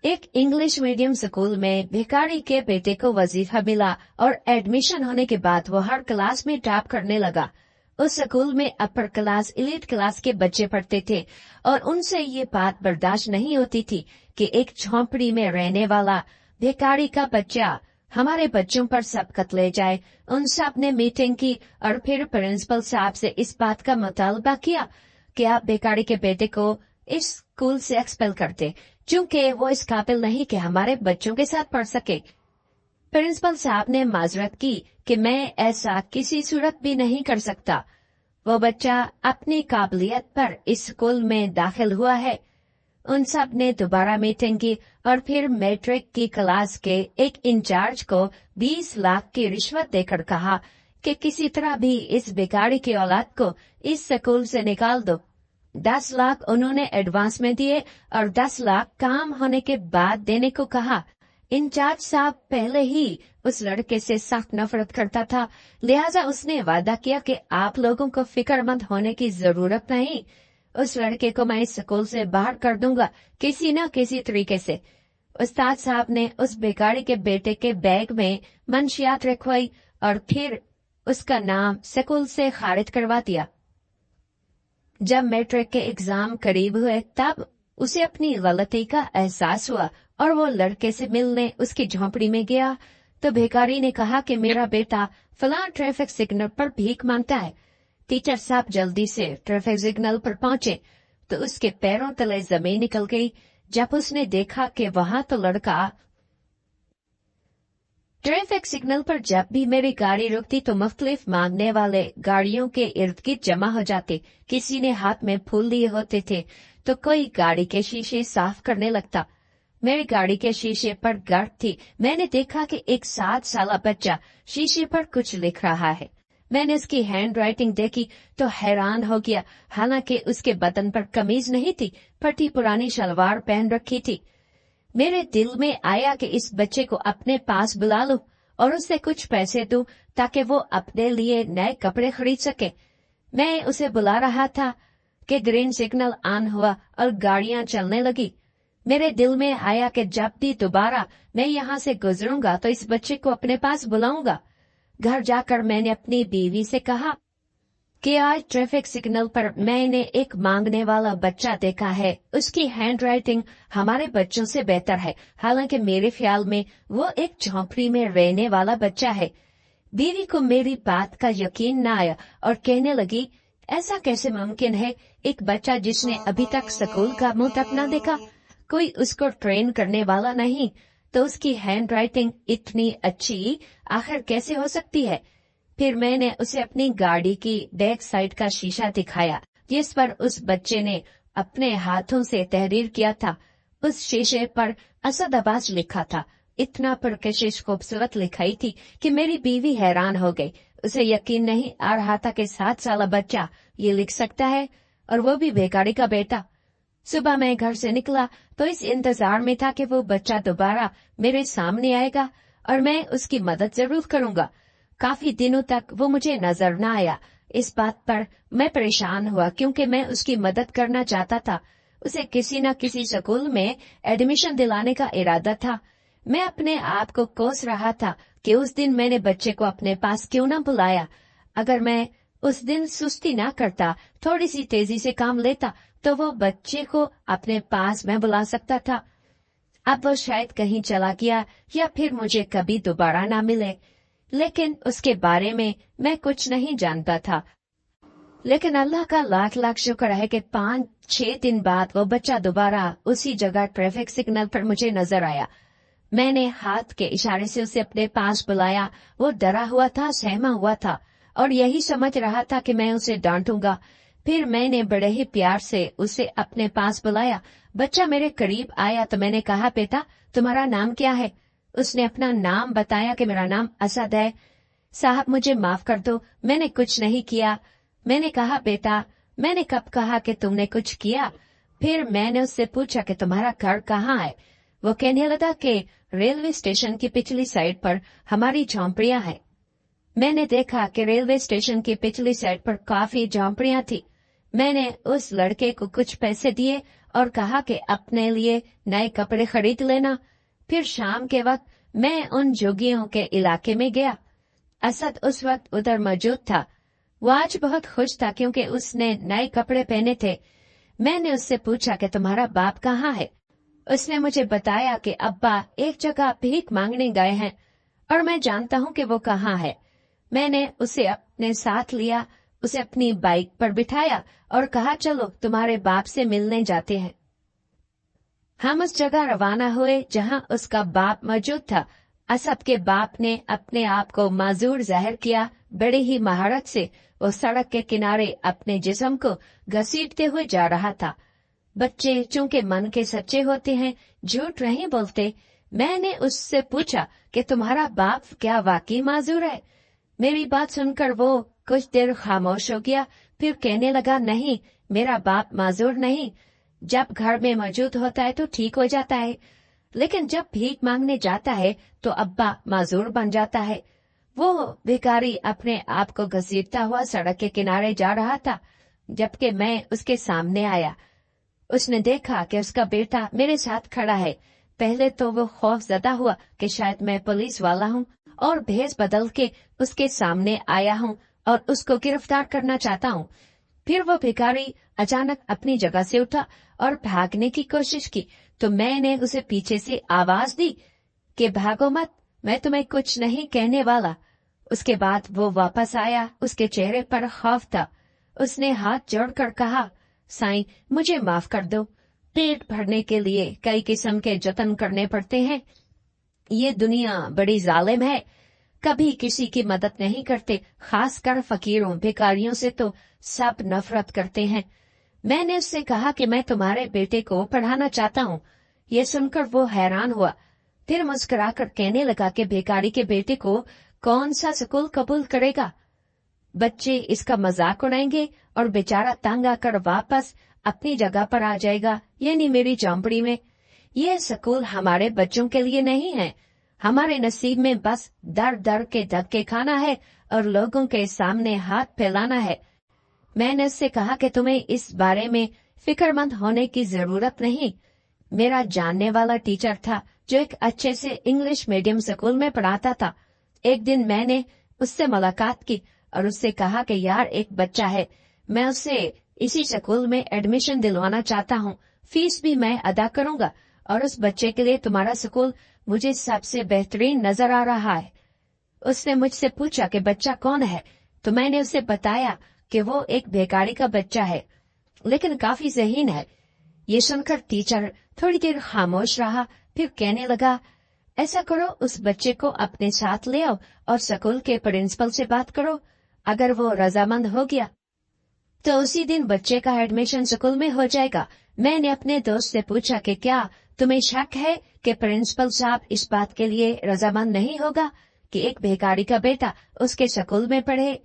एक English medium school में भिखारी के बेटे को वजीफा मिला और एडमिशन होने के बाद वो हर क्लास में टॉप करने लगा। उस स्कूल में अपर क्लास एलीट क्लास के बच्चे पढ़ते थे और उनसे ये बात बर्दाश्त नहीं होती थी कि एक झोंपड़ी में रहने वाला भिखारी का बच्चा हमारे बच्चों पर सबकत ले जाए। उन सब ने मीटिंग की और फिर प्रिंसिपल साहब से इस बात का मुतालबा किया कि आप भिखारी के बेटे को इस स्कूल से एक्सपेल करते, क्योंकि वो इस काबिल नहीं कि हमारे बच्चों के साथ पढ़ सके। प्रिंसिपल साहब ने माजरत की कि मैं ऐसा किसी सूरत भी नहीं कर सकता। वो बच्चा अपनी काबिलियत पर इस स्कूल में दाखिल हुआ है। उन सब ने दोबारा मीटिंग की और फिर मैट्रिक की क्लास के एक इंचार्ज को 20 लाख की रिश्वत देकर कहा कि किसी तरह भी इस भिखारी की औलाद को इस स्कूल से निकाल दो। 10 लाख उन्होंने एडवांस में दिए और 10 लाख काम होने के बाद देने को कहा। इंचार्ज साहब पहले ही उस लड़के से सख्त नफरत करता था, लिहाजा उसने वादा किया कि आप लोगों को फिक्रमंद होने की जरूरत नहीं, उस लड़के को मैं इस स्कूल से बाहर कर दूंगा किसी न किसी तरीके से। उस्ताद साहब ने उस भिखारी के बेटे के बैग में मंशियात रखवाई और फिर उसका नाम स्कूल से खारिज करवा दिया। जब मैट्रिक के एग्जाम करीब हुए तब उसे अपनी गलती का एहसास हुआ और वो लड़के से मिलने उसकी झोंपड़ी में गया तो भिखारी ने कहा कि मेरा बेटा फलां ट्रैफिक सिग्नल पर भीख मांगता है। टीचर साहब जल्दी से ट्रैफिक सिग्नल पर पहुंचे तो उसके पैरों तले जमीन निकल गई जब उसने देखा कि वहां तो लड़का ट्रैफिक सिग्नल पर जब भी मेरी गाड़ी रुकती तो मुख्तलिफ मांगने वाले गाड़ियों के इर्द गिर्द जमा हो जाते। किसी ने हाथ में फूल लिए होते थे तो कोई गाड़ी के शीशे साफ करने लगता। मेरी गाड़ी के शीशे पर गार्ड थी। मैंने देखा कि एक 7 साल बच्चा शीशे पर कुछ लिख रहा है। मैंने उसकी हैंड राइटिंग देखी तो हैरान हो गया। हालांकि उसके बदन पर कमीज नहीं थी, फटी पुरानी शलवार पहन रखी थी। मेरे दिल में आया कि इस बच्चे को अपने पास बुला लूं और उसे कुछ पैसे दूं ताकि वो अपने लिए नए कपड़े खरीद सके। मैं उसे बुला रहा था कि ग्रीन सिग्नल ऑन हुआ और गाड़ियां चलने लगी। मेरे दिल में आया कि जब भी दोबारा मैं यहाँ से गुजरूंगा तो इस बच्चे को अपने पास बुलाऊंगा। घर जाकर मैंने अपनी बीवी से कहा कि आज ट्रैफिक सिग्नल पर मैंने एक मांगने वाला बच्चा देखा है। उसकी हैंड राइटिंग हमारे बच्चों से बेहतर है, हालांकि मेरे ख्याल में वो एक झोंपड़ी में रहने वाला बच्चा है। बीवी को मेरी बात का यकीन न आया और कहने लगी, ऐसा कैसे मुमकिन है? एक बच्चा जिसने अभी तक स्कूल का मुंह तक न देखा, कोई उसको ट्रेन करने वाला नहीं, तो उसकी हैंड राइटिंग इतनी अच्छी आखिर कैसे हो सकती है? फिर मैंने उसे अपनी गाड़ी की बैक साइड का शीशा दिखाया जिस पर उस बच्चे ने अपने हाथों से तहरीर किया था। उस शीशे पर असद अब्बास लिखा था। इतना पुरकशिश खूबसूरत लिखाई थी कि मेरी बीवी हैरान हो गई। उसे यकीन नहीं आ रहा था कि 7 साल बच्चा ये लिख सकता है, और वो भी भिखारी का बेटा। सुबह मैं घर से निकला तो इस इंतजार में था कि वो बच्चा दोबारा मेरे सामने आएगा और मैं उसकी मदद जरूर करूंगा। काफी दिनों तक वो मुझे नजर न आया। इस बात पर मैं परेशान हुआ क्योंकि मैं उसकी मदद करना चाहता था। उसे किसी न किसी स्कूल में एडमिशन दिलाने का इरादा था। मैं अपने आप को कोस रहा था कि उस दिन मैंने बच्चे को अपने पास क्यों न बुलाया। अगर मैं उस दिन सुस्ती न करता, थोड़ी सी तेजी से काम लेता, तो वो बच्चे को अपने पास मैं बुला सकता था। अब वो शायद कहीं चला गया या फिर मुझे कभी दोबारा ना मिले, लेकिन उसके बारे में मैं कुछ नहीं जानता था। लेकिन अल्लाह का लाख लाख शुक्र है कि 5-6 दिन बाद वो बच्चा दोबारा उसी जगह ट्रैफिक सिग्नल पर मुझे नजर आया। मैंने हाथ के इशारे से उसे अपने पास बुलाया। वो डरा हुआ था, सहमा हुआ था और यही समझ रहा था कि मैं उसे डांटूंगा। फिर मैंने बड़े ही प्यार से उसे अपने पास बुलाया। बच्चा मेरे करीब आया तो मैंने कहा, बेटा तुम्हारा नाम क्या है? उसने अपना नाम बताया कि मेरा नाम असद है। साहब मुझे माफ कर दो, मैंने कुछ नहीं किया। मैंने कहा, बेटा मैंने कब कहा कि तुमने कुछ किया? फिर मैंने उससे पूछा कि तुम्हारा घर कहाँ है? वो कहने लगा कि रेलवे स्टेशन की पिछली साइड पर हमारी झोंपड़ियां हैं। मैंने देखा कि रेलवे स्टेशन की पिछली साइड पर काफी झोंपड़ियां थी। मैंने उस लड़के को कुछ पैसे दिए और कहा कि अपने लिए नए कपड़े खरीद लेना। फिर शाम के वक्त मैं उन जोगियों के इलाके में गया। असद उस वक्त उधर मौजूद था। वो आज बहुत खुश था क्योंकि उसने नए कपड़े पहने थे। मैंने उससे पूछा कि तुम्हारा बाप कहाँ है। उसने मुझे बताया कि अब्बा एक जगह भीख मांगने गए हैं और मैं जानता हूँ कि वो कहाँ है। मैंने उसे अपने साथ लिया, उसे अपनी बाइक पर बिठाया और कहा चलो तुम्हारे बाप से मिलने जाते हैं। हम उस जगह रवाना हुए जहां उसका बाप मौजूद था। असद के बाप ने अपने आप को माजूर जाहिर किया। बड़े ही महारत से वो सड़क के किनारे अपने जिस्म को घसीटते हुए जा रहा था। बच्चे चूंकि मन के सच्चे होते हैं, झूठ नहीं बोलते। मैंने उससे पूछा कि तुम्हारा बाप क्या वाकई माजूर है? मेरी बात सुनकर वो कुछ देर खामोश हो गया, फिर कहने लगा नहीं, मेरा बाप माजूर नहीं। जब घर में मौजूद होता है तो ठीक हो जाता है, लेकिन जब भीख मांगने जाता है तो अब्बा माजूर बन जाता है। वो भिखारी अपने आप को घसीटता हुआ सड़क के किनारे जा रहा था, जबकि मैं उसके सामने आया। उसने देखा कि उसका बेटा मेरे साथ खड़ा है। पहले तो वो खौफजदा हुआ कि शायद मैं पुलिस वाला हूँ और भेष बदल के उसके सामने आया हूँ और उसको गिरफ्तार करना चाहता हूँ। फिर वो भिखारी अचानक अपनी जगह से उठा और भागने की कोशिश की, तो मैंने उसे पीछे से आवाज दी कि भागो मत, मैं तुम्हें कुछ नहीं कहने वाला। उसके बाद वो वापस आया। उसके चेहरे पर खौफ था। उसने हाथ जोड़कर कहा, साईं मुझे माफ कर दो। पेट भरने के लिए कई किस्म के जतन करने पड़ते हैं। ये दुनिया बड़ी जालिम है, कभी किसी की मदद नहीं करते, खासकर फकीरों भिखारियों से तो सब नफरत करते हैं। मैंने उससे कहा कि मैं तुम्हारे बेटे को पढ़ाना चाहता हूँ। ये सुनकर वो हैरान हुआ, फिर मुस्कुराकर कहने लगा कि भिखारी के बेटे को कौन सा स्कूल कबूल करेगा? बच्चे इसका मजाक उड़ाएंगे और बेचारा तंग आकर वापस अपनी जगह पर आ जाएगा, यानी मेरी झोंपड़ी में। ये स्कूल हमारे बच्चों के लिए नहीं है। हमारे नसीब में बस दर दर के धक्के खाना है और लोगों के सामने हाथ फैलाना है। मैंने उससे कहा कि तुम्हें इस बारे में फिक्रमंद होने की जरूरत नहीं। मेरा जानने वाला टीचर था जो एक अच्छे से इंग्लिश मीडियम स्कूल में पढ़ाता था। एक दिन मैंने उससे मुलाकात की और उससे कहा कि यार एक बच्चा है, मैं उसे इसी स्कूल में एडमिशन दिलवाना चाहता हूँ। फीस भी मैं अदा करूंगा और उस बच्चे के लिए तुम्हारा स्कूल मुझे सबसे बेहतरीन नजर आ रहा है। उसने मुझसे पूछा कि बच्चा कौन है, तो मैंने उसे बताया कि वो एक भिखारी का बच्चा है, लेकिन काफी ज़हीन है। ये सुनकर टीचर थोड़ी देर खामोश रहा, फिर कहने लगा, ऐसा करो उस बच्चे को अपने साथ ले आओ और स्कूल के प्रिंसिपल से बात करो। अगर वो रजामंद हो गया तो उसी दिन बच्चे का एडमिशन स्कूल में हो जाएगा। मैंने अपने दोस्त से पूछा कि क्या तुम्हें शक है कि प्रिंसिपल साहब इस बात के लिए रजामंद नहीं होगा कि एक भिखारी का बेटा उसके स्कूल में पढ़े?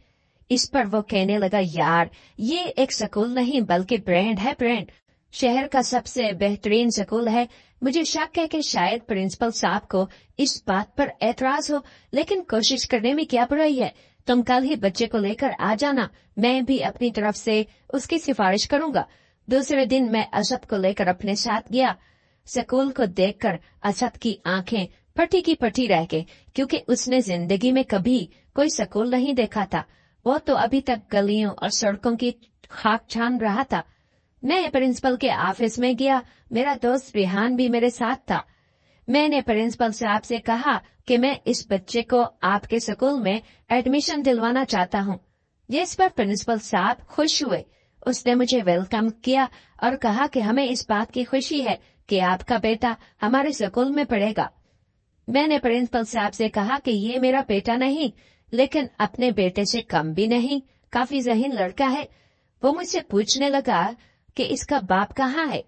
इस पर वो कहने लगा, यार ये एक स्कूल नहीं बल्कि ब्रांड है, ब्रांड। शहर का सबसे बेहतरीन स्कूल है। मुझे शक है कि शायद प्रिंसिपल साहब को इस बात पर एतराज हो, लेकिन कोशिश करने में क्या बुराई है। तुम कल ही बच्चे को लेकर आ जाना, मैं भी अपनी तरफ से उसकी सिफारिश करूंगा। दूसरे दिन मैं असद को लेकर अपने साथ गया। स्कूल को देखकर असद की आंखें फटी की फटी रह गई, क्योंकि उसने जिंदगी में कभी कोई स्कूल नहीं देखा था। वो तो अभी तक गलियों और सड़कों की खाक छान रहा था। मैं प्रिंसिपल के ऑफिस में गया। मेरा दोस्त रिहान भी मेरे साथ था। मैंने प्रिंसिपल साहब से कहा कि मैं इस बच्चे को आपके स्कूल में एडमिशन दिलवाना चाहता हूँ। जिस पर प्रिंसिपल साहब खुश हुए। उसने मुझे वेलकम किया और कहा कि हमें इस बात की खुशी है कि आपका बेटा हमारे स्कूल में पढ़ेगा। मैंने प्रिंसिपल साहब से कहा कि ये मेरा बेटा नहीं, लेकिन अपने बेटे से कम भी नहीं, काफी ज़हीन लड़का है। वो मुझसे पूछने लगा कि इसका बाप कहाँ है।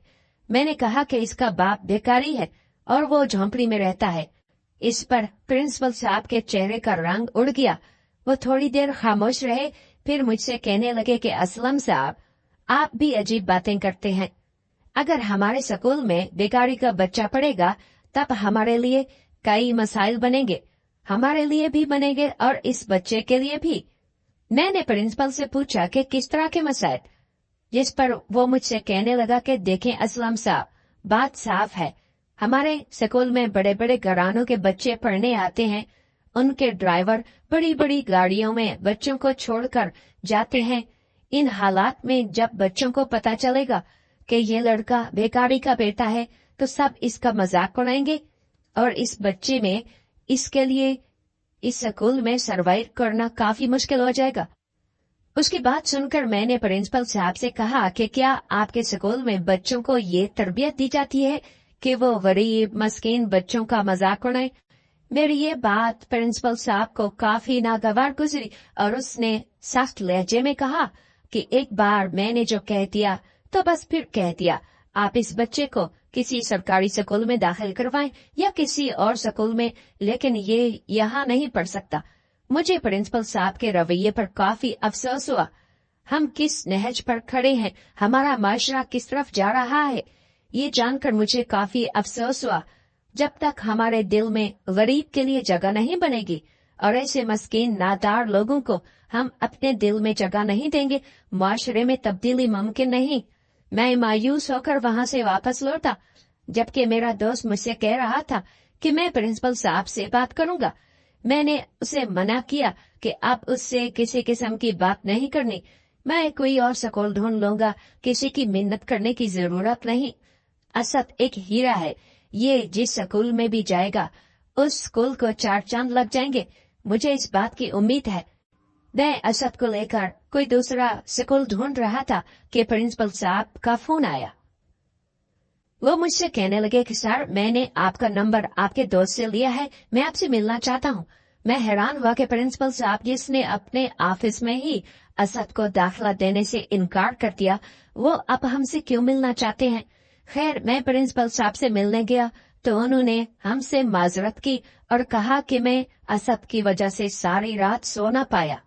मैंने कहा कि इसका बाप भिखारी है और वो झोंपड़ी में रहता है। इस पर प्रिंसिपल साहब के चेहरे का रंग उड़ गया। वो थोड़ी देर खामोश रहे, फिर मुझसे कहने लगे कि असलम साहब, आप भी अजीब बातें करते हैं। अगर हमारे स्कूल में भिखारी का बच्चा पढ़ेगा तब हमारे लिए कई मसाइल बनेंगे, हमारे लिए भी बनेंगे और इस बच्चे के लिए भी। मैंने प्रिंसिपल से पूछा कि किस तरह के मसाइल। जिस पर वो मुझसे कहने लगा कि देखें असलम साहब, बात साफ है, हमारे स्कूल में बड़े बड़े घरानों के बच्चे पढ़ने आते हैं, उनके ड्राइवर बड़ी बड़ी गाड़ियों में बच्चों को छोड़कर जाते हैं। इन हालात में जब बच्चों को पता चलेगा कि ये लड़का बेकारी का बेटा है तो सब इसका मजाक उड़ाएंगे और इस बच्चे में इसके लिए इस स्कूल में सरवाइव करना काफी मुश्किल हो जाएगा। उसकी बात सुनकर मैंने प्रिंसिपल साहब से कहा कि क्या आपके स्कूल में बच्चों को ये तरबियत दी जाती है कि वो गरीब मस्कीन बच्चों का मजाक उड़ाए। मेरी ये बात प्रिंसिपल साहब को काफी नागवार गुजरी और उसने सख्त लहजे में कहा कि एक बार मैंने जो कह दिया तो बस फिर कह दिया, आप इस बच्चे को किसी सरकारी स्कूल में दाखिल करवाएं या किसी और स्कूल में, लेकिन ये यहाँ नहीं पढ़ सकता। मुझे प्रिंसिपल साहब के रवैये पर काफी अफसोस हुआ। हम किस नहज पर खड़े हैं, हमारा माशरा किस तरफ जा रहा है, ये जानकर मुझे काफी अफसोस हुआ। जब तक हमारे दिल में गरीब के लिए जगह नहीं बनेगी और ऐसे मस्कीन नादार लोगों को हम अपने दिल में जगह नहीं देंगे, माशरे में तब्दीली मुमकिन नहीं। मैं मायूस होकर वहां से वापस लौटा, जबकि मेरा दोस्त मुझसे कह रहा था कि मैं प्रिंसिपल साहब से बात करूंगा। मैंने उसे मना किया कि आप उससे किसी किस्म की बात नहीं करनी, मैं कोई और स्कूल ढूंढ लूंगा, किसी की मिन्नत करने की जरूरत नहीं। असद एक हीरा है, ये जिस स्कूल में भी जाएगा उस स्कूल को 4 चांद लग जाएंगे। मुझे इस बात की उम्मीद है। मैं असद को लेकर कोई दूसरा स्कूल ढूंढ रहा था कि प्रिंसिपल साहब का फोन आया। वो मुझसे कहने लगे कि सर, मैंने आपका नंबर आपके दोस्त से लिया है, मैं आपसे मिलना चाहता हूँ। मैं हैरान हुआ कि प्रिंसिपल साहब जिसने अपने ऑफिस में ही असद को दाखिला देने से इनकार कर दिया, वो अब हमसे क्यों मिलना चाहते हैं। खैर, मैं प्रिंसिपल साहब से मिलने गया तो उन्होंने हमसे माजरत की और कहा कि मैं असद की वजह से सारी रात सो न पाया।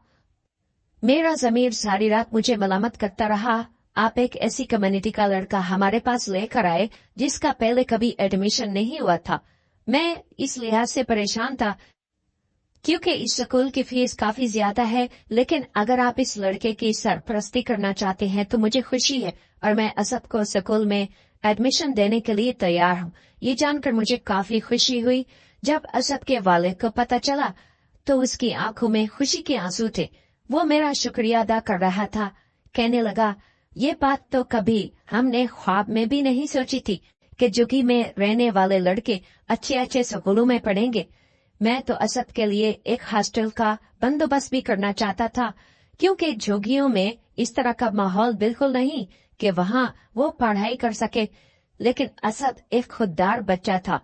मेरा ज़मीर सारी रात मुझे मलामत करता रहा। आप एक ऐसी कम्युनिटी का लड़का हमारे पास लेकर आए जिसका पहले कभी एडमिशन नहीं हुआ था। मैं इस लिहाज से परेशान था क्योंकि इस स्कूल की फीस काफी ज्यादा है, लेकिन अगर आप इस लड़के की सरपरस्ती करना चाहते हैं तो मुझे खुशी है और मैं असद को स्कूल में एडमिशन देने के लिए तैयार हूँ। ये जानकर मुझे काफी खुशी हुई। जब असद के वालिद को पता चला तो उसकी आंखों में खुशी के आंसू थे। वो मेरा शुक्रिया अदा कर रहा था। कहने लगा, ये बात तो कभी हमने ख्वाब में भी नहीं सोची थी कि झुग्गी में रहने वाले लड़के अच्छे अच्छे स्कूलों में पढ़ेंगे। मैं तो असद के लिए एक हॉस्टल का बंदोबस्त भी करना चाहता था, क्योंकि झुग्गियों में इस तरह का माहौल बिल्कुल नहीं कि वहाँ वो पढ़ाई कर सके। लेकिन असद एक खुददार बच्चा था।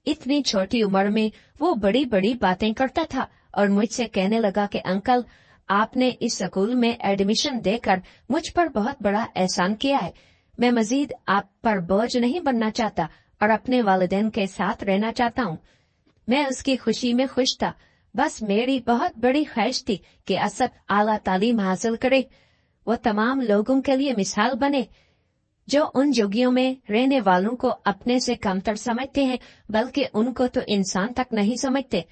इतनी छोटी उम्र में वो बड़ी बड़ी बातें करता था और मुझसे कहने लगा कि अंकल, आपने इस स्कूल में एडमिशन देकर मुझ पर बहुत बड़ा एहसान किया है। मैं मजीद आप पर बोझ नहीं बनना चाहता और अपने वालिदैन के साथ रहना चाहता हूँ। मैं उसकी खुशी में खुश था। बस मेरी बहुत बड़ी ख्वाहिश थी कि असद आला तालीम हासिल करे, वो तमाम लोगों के लिए मिसाल बने जो उन झुग्गियों में रहने वालों को अपने से कमतर समझते हैं, बल्कि उनको तो इंसान तक नहीं समझते।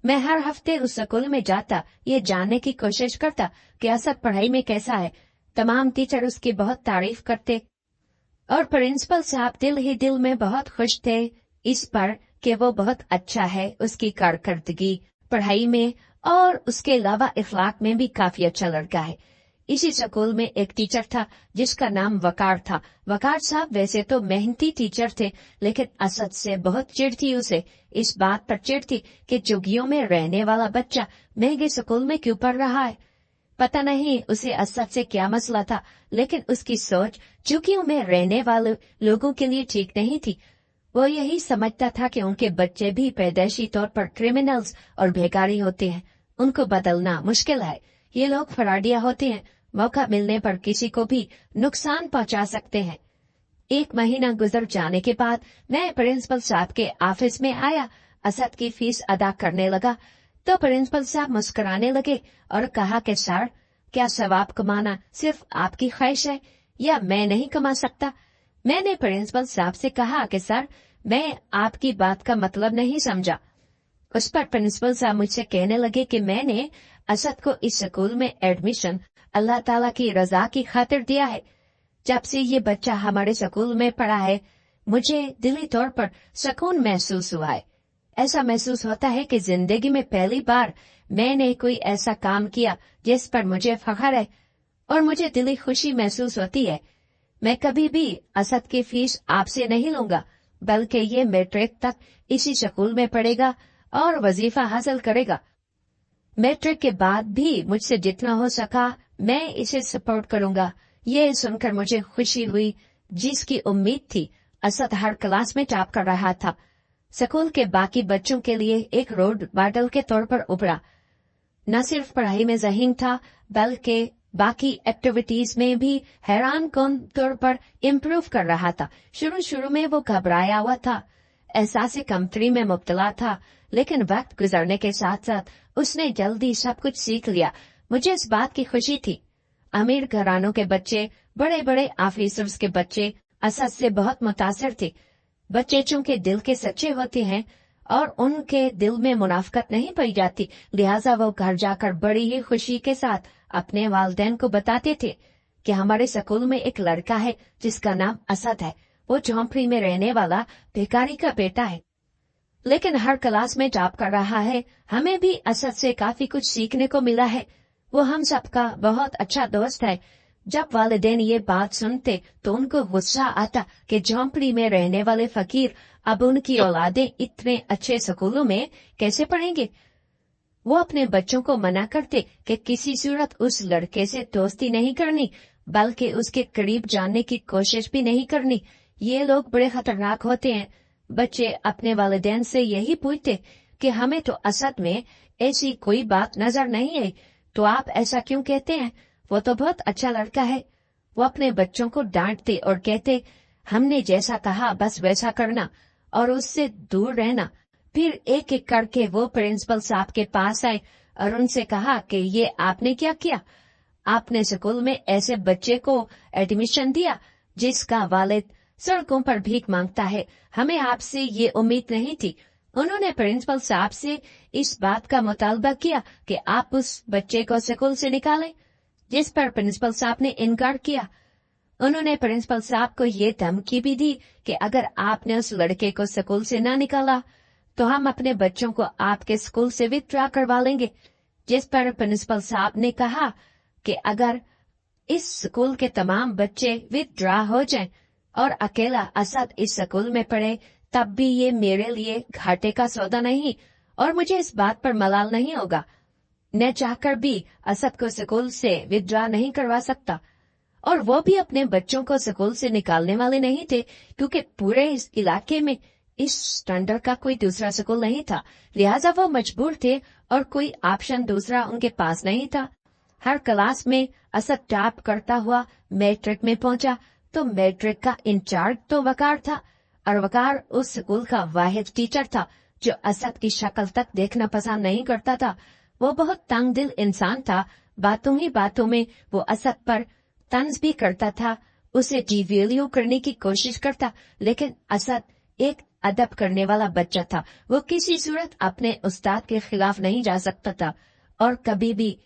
मैं हर हफ्ते उस स्कूल में जाता, ये जानने की कोशिश करता कि असद पढ़ाई में कैसा है। तमाम टीचर उसकी बहुत तारीफ करते और प्रिंसिपल साहब दिल ही दिल में बहुत खुश थे इस पर कि वो बहुत अच्छा है, उसकी कारकर्दगी पढ़ाई में और उसके अलावा इखलाक में भी काफी अच्छा लड़का है। इसी स्कूल में एक टीचर था जिसका नाम वकार था। वकार साहब वैसे तो मेहनती टीचर थे, लेकिन असद से बहुत चिढ़ थी उसे। इस बात पर चिढ़ थी कि झुग्गियों में रहने वाला बच्चा महंगे स्कूल में क्यों पढ़ रहा है। पता नहीं उसे असद से क्या मसला था, लेकिन उसकी सोच झुग्गियों में रहने वाले लोगों के लिए ठीक नहीं थी। वो यही समझता था कि उनके बच्चे भी पैदाइशी तौर पर क्रिमिनल्स और बेकारी होते हैं, उनको बदलना मुश्किल है। ये लोग फराडिया होते हैं, मौका मिलने पर किसी को भी नुकसान पहुंचा सकते हैं। 1 महीना गुजर जाने के बाद मैं प्रिंसिपल साहब के ऑफिस में आया। असद की फीस अदा करने लगा तो प्रिंसिपल साहब मुस्कुराने लगे और कहा कि सर, क्या सवाब कमाना सिर्फ आपकी ख्वाहिश है या मैं नहीं कमा सकता। मैंने प्रिंसिपल साहब से कहा कि सर, मैं आपकी बात का मतलब नहीं समझा। उस पर प्रिंसिपल साहब मुझसे कहने लगे कि मैंने असद को इस स्कूल में एडमिशन अल्लाह ताला की रजा की खातिर दिया है। जब से ये बच्चा हमारे स्कूल में पढ़ा है, मुझे दिली तौर पर सुकून महसूस हुआ है। ऐसा महसूस होता है कि जिंदगी में पहली बार मैंने कोई ऐसा काम किया जिस पर मुझे फख्र है और मुझे दिली खुशी महसूस होती है। मैं कभी भी असद की फीस आपसे नहीं लूंगा, बल्कि ये मैट्रिक तक इसी स्कूल में पढ़ेगा और वजीफा हासिल करेगा। मैट्रिक के बाद भी मुझसे जितना हो सका मैं इसे सपोर्ट करूंगा। ये सुनकर मुझे खुशी हुई, जिसकी उम्मीद थी। असद हर क्लास में टॉप कर रहा था। स्कूल के बाकी बच्चों के लिए एक रोल मॉडल के तौर पर उभरा। न सिर्फ पढ़ाई में ज़हीन था, बल्कि बाकी एक्टिविटीज में भी हैरान कौन तौर पर इम्प्रूव कर रहा था। शुरू में वो घबराया हुआ था, एहसास कमतरी में मुब्तला था, लेकिन वक्त गुजरने के साथ साथ उसने जल्दी सब कुछ सीख लिया। मुझे इस बात की खुशी थी। अमीर घरानों के बच्चे, बड़े बड़े ऑफिसर्स के बच्चे असद से बहुत मुतासिर थे। बच्चे चूंकि दिल के सच्चे होते हैं और उनके दिल में मुनाफकत नहीं पाई जाती, लिहाजा वो घर जाकर बड़ी ही खुशी के साथ अपने वालिदैन को बताते थे कि हमारे स्कूल में एक लड़का है जिसका नाम असद है। वो झोंपड़ी में रहने वाला भिखारी का बेटा है, लेकिन हर क्लास में टॉप कर रहा है। हमें भी असद से काफी कुछ सीखने को मिला है। वो हम सबका बहुत अच्छा दोस्त है। जब वालिदैन ये बात सुनते तो उनको गुस्सा आता कि झोंपड़ी में रहने वाले फकीर अब उनकी औलादें इतने अच्छे स्कूलों में कैसे पढ़ेंगे। वो अपने बच्चों को मना करते कि किसी सूरत उस लड़के से दोस्ती नहीं करनी, बल्कि उसके करीब जाने की कोशिश भी नहीं करनी। ये लोग बड़े खतरनाक होते हैं। बच्चे अपने वालिदैन से यही पूछते कि हमें तो असद में ऐसी कोई बात नजर नहीं आई, तो आप ऐसा क्यों कहते हैं? वो तो बहुत अच्छा लड़का है। वो अपने बच्चों को डांटते और कहते, हमने जैसा कहा बस वैसा करना और उससे दूर रहना। फिर एक एक करके वो प्रिंसिपल साहब के पास आए और उनसे कहा कि ये आपने क्या किया? आपने स्कूल में ऐसे बच्चे को एडमिशन दिया जिसका वालिद सड़कों पर भीख मांगता है। हमें आपसे ये उम्मीद नहीं थी। उन्होंने प्रिंसिपल साहब से इस बात का मुतालबा किया कि आप उस बच्चे को स्कूल से निकालें, जिस पर प्रिंसिपल साहब ने इनकार किया। उन्होंने प्रिंसिपल साहब को ये धमकी भी दी कि अगर आपने उस लड़के को स्कूल से न निकाला तो हम अपने बच्चों को आपके स्कूल से विथड्रॉ करवा लेंगे। जिस पर प्रिंसिपल साहब ने कहा कि अगर इस स्कूल के तमाम बच्चे विथड्रॉ हो जाएं और अकेला असद इस स्कूल में पढ़े, तब भी ये मेरे लिए घाटे का सौदा नहीं और मुझे इस बात पर मलाल नहीं होगा। न चाहकर भी असद को स्कूल से विथड्रॉ नहीं करवा सकता, और वो भी अपने बच्चों को स्कूल से निकालने वाले नहीं थे, क्योंकि पूरे इस इलाके में इस स्टैंडर्ड का कोई दूसरा स्कूल नहीं था। लिहाजा वो मजबूर थे और कोई ऑप्शन दूसरा उनके पास नहीं था। हर क्लास में असद टॉप करता हुआ मैट्रिक में पहुंचा तो मैट्रिक का इंचार्ज तो वकार था, और वकार उस स्कूल का वाहिद टीचर था जो असद की शक्ल तक देखना पसंद नहीं करता था। वो बहुत तंग दिल इंसान था। बातों ही बातों में वो असद पर तंज भी करता था, उसे डिवेल्यू करने की कोशिश करता, लेकिन असद एक अदब करने वाला बच्चा था। वो किसी सूरत अपने उस्ताद के खिलाफ नहीं जा सकता था और कभी भी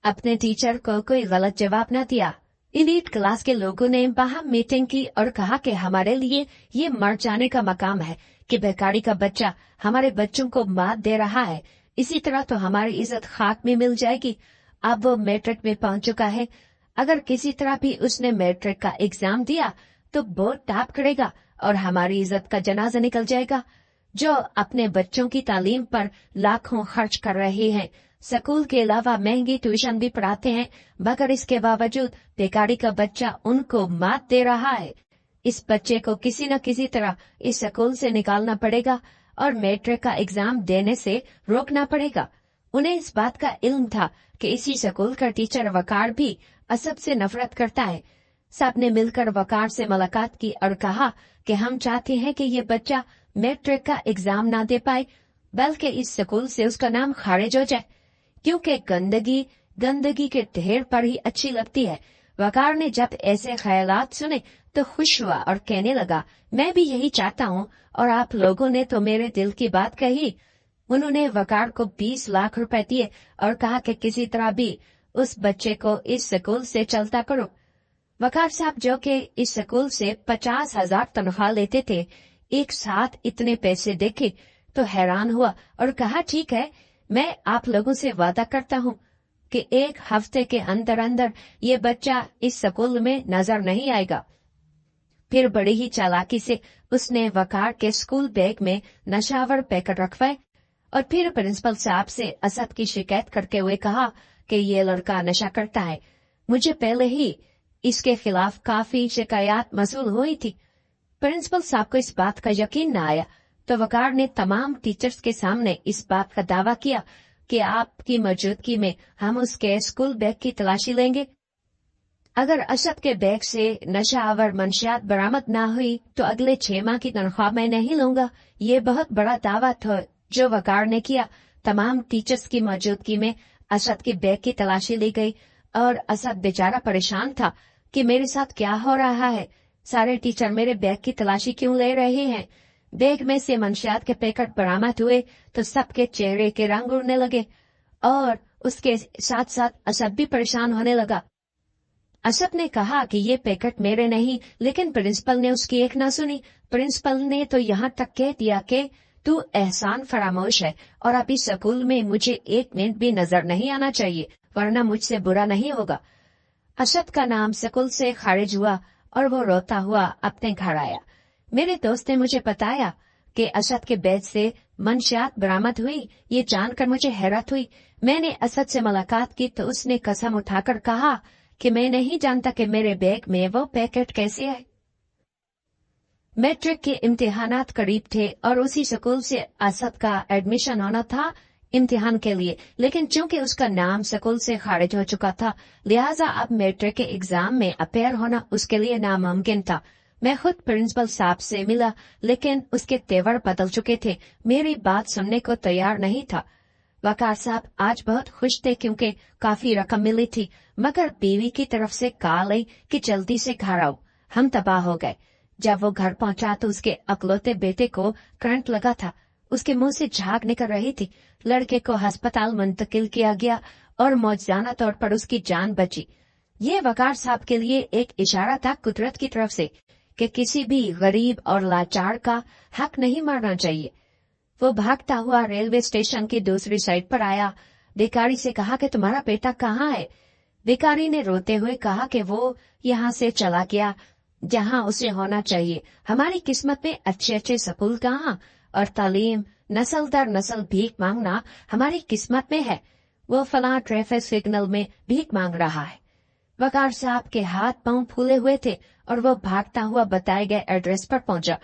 अपने टीचर को कोई गलत जवाब न दिया। इलीट क्लास के लोगों ने बाहर मीटिंग की और कहा कि हमारे लिए ये मर जाने का मकाम है कि बेकारी का बच्चा हमारे बच्चों को मात दे रहा है। इसी तरह तो हमारी इज्जत खाक में मिल जाएगी। अब वो मैट्रिक में पहुंच चुका है। अगर किसी तरह भी उसने मैट्रिक का एग्जाम दिया तो बोर्ड टॉप करेगा और हमारी इज्जत का जनाजा निकल जाएगा। जो अपने बच्चों की तालीम पर लाखों खर्च कर रहे हैं, स्कूल के अलावा महंगी ट्यूशन भी पढ़ाते हैं, मगर इसके बावजूद बेकारी का बच्चा उनको मात दे रहा है। इस बच्चे को किसी न किसी तरह इस स्कूल से निकालना पड़ेगा और मैट्रिक का एग्जाम देने से रोकना पड़ेगा। उन्हें इस बात का इल्म था कि इसी स्कूल का टीचर वकार भी असद से नफरत करता है। सब ने मिलकर वकार से मुलाकात की और कहा कि हम चाहते हैं कि ये बच्चा मैट्रिक का एग्जाम ना दे पाए, बल्कि इस स्कूल से उसका नाम खारिज हो जाए, क्योंकि गंदगी के ढेर पर ही अच्छी लगती है। वकार ने जब ऐसे ख्यालात सुने तो खुश हुआ और कहने लगा, मैं भी यही चाहता हूँ और आप लोगों ने तो मेरे दिल की बात कही। उन्होंने वकार को 20 लाख रुपए दिए और कहा कि किसी तरह भी उस बच्चे को इस स्कूल से चलता करो। वकार साहब जो कि इस स्कूल से 50,000 तनख्वाह लेते थे, एक साथ इतने पैसे देखे तो हैरान हुआ और कहा, ठीक है, मैं आप लोगों से वादा करता हूँ कि एक हफ्ते के अंदर अंदर ये बच्चा इस स्कूल में नजर नहीं आएगा। फिर बड़ी ही चालाकी से उसने वकार के स्कूल बैग में नशावर पैकेट रखवाए और फिर प्रिंसिपल साहब से असद की शिकायत करते हुए कहा कि ये लड़का नशा करता है। मुझे पहले ही इसके खिलाफ काफी शिकायत मसूल हुई थी। प्रिंसिपल साहब को इस बात का यकीन न आया तो वकार ने तमाम टीचर्स के सामने इस बात का दावा किया कि आपकी मौजूदगी में हम उसके स्कूल बैग की तलाशी लेंगे। अगर असद के बैग से नशावर मंशियात बरामद न हुई तो अगले 6 माह की तनख्वाह मैं नहीं लूंगा। ये बहुत बड़ा दावा था जो वकार ने किया। तमाम टीचर्स की मौजूदगी में असद के बैग की तलाशी ली गई और असद बेचारा परेशान था कि मेरे साथ क्या हो रहा है। सारे टीचर मेरे बैग की तलाशी क्यों ले रहे हैं। बैग में से मंशियात के पैकेट बरामद हुए तो सबके चेहरे के रंग उड़ने लगे और उसके साथ साथ असद भी परेशान होने लगा। असद ने कहा कि ये पैकेट मेरे नहीं, लेकिन प्रिंसिपल ने उसकी एक ना सुनी। प्रिंसिपल ने तो यहाँ तक कह दिया कि तू एहसान फरामोश है और अभी स्कूल में मुझे 1 मिनट भी नजर नहीं आना चाहिए, वरना मुझसे बुरा नहीं होगा। असद का नाम स्कूल से खारिज हुआ और वो रोता हुआ अपने घर आया। मेरे दोस्त ने मुझे बताया कि असद के बैग से मंशियात बरामद हुई। ये जानकर मुझे हैरत हुई। मैंने असद से मुलाकात की तो उसने कसम उठाकर कहा कि मैं नहीं जानता कि मेरे बैग में वो पैकेट कैसे है। मैट्रिक के इम्तिहानात करीब थे और उसी स्कूल से असद का एडमिशन होना था इम्तिहान के लिए, लेकिन चूंकि उसका नाम स्कूल से खारिज हो चुका था लिहाजा अब मैट्रिक के एग्जाम में अपेयर होना उसके लिए नामुमकिन था। मैं खुद प्रिंसिपल साहब से मिला, लेकिन उसके तेवर बदल चुके थे। मेरी बात सुनने को तैयार नहीं था। वकार साहब आज बहुत खुश थे क्योंकि काफी रकम मिली थी, मगर बीवी की तरफ से कॉल आई कि जल्दी से घर आओ, हम तबाह हो गए। जब वो घर पहुंचा तो उसके अकलौते बेटे को करंट लगा था। उसके मुंह से झाग निकल रही थी। लड़के को अस्पताल मुंतकिल किया गया और मौजूदा तौर पर उसकी जान बची। ये वकार साहब के लिए एक इशारा था कुदरत की तरफ से कि किसी भी गरीब और लाचार का हक नहीं मरना चाहिए। वो भागता हुआ रेलवे स्टेशन की दूसरी साइड पर आया। भिखारी से कहा कि तुम्हारा बेटा कहाँ है। भिखारी ने रोते हुए कहा कि वो यहाँ से चला गया जहाँ उसे होना चाहिए। हमारी किस्मत में अच्छे अच्छे स्कूल कहाँ और तालीम, नस्ल दर नस्ल भीख मांगना हमारी किस्मत में है। वो फलां ट्रैफिक सिग्नल में भीख मांग रहा है। वकार साहब के हाथ पांव फूले हुए थे और वो भागता हुआ बताए गए एड्रेस पर पहुंचा।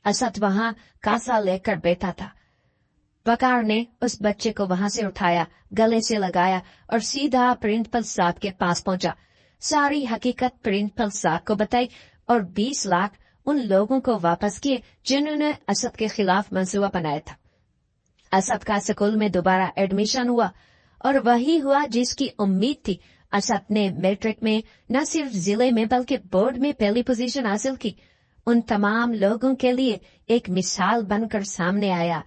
असद वहाँ कासा लेकर बैठा था। वकार ने उस बच्चे को वहां से उठाया, गले से लगाया और सीधा प्रिंसिपल साहब के पास पहुंचा। सारी हकीकत प्रिंसिपल साहब को बताई और 20 लाख उन लोगों को वापस किए जिन्होंने असद के खिलाफ मंसूबा बनाया था। असद का स्कूल में दोबारा एडमिशन हुआ और वही हुआ जिसकी उम्मीद थी। असद ने मैट्रिक में न सिर्फ जिले में बल्कि बोर्ड में पहली पोजीशन हासिल की। उन तमाम लोगों के लिए एक मिसाल बनकर सामने आया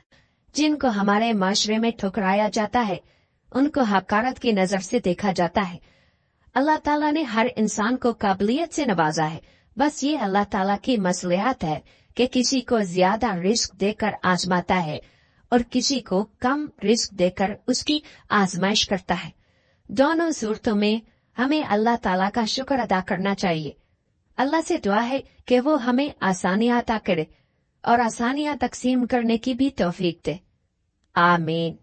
जिनको हमारे माशरे में ठुकराया जाता है, उनको हकारत की नजर से देखा जाता है। अल्लाह ताला ने हर इंसान को काबिलियत से नवाजा है। बस ये अल्लाह ताला की मसलिहत है कि किसी को ज्यादा रिस्क देकर आजमाता है और किसी को कम रिस्क देकर उसकी आजमाइश करता है। दोनों सूरतों में हमें अल्लाह ताला का शुक्र अदा करना चाहिए। अल्लाह से दुआ है कि वो हमें आसानियां अता करे और आसानियां तकसीम करने की भी तौफीक दे। आमीन।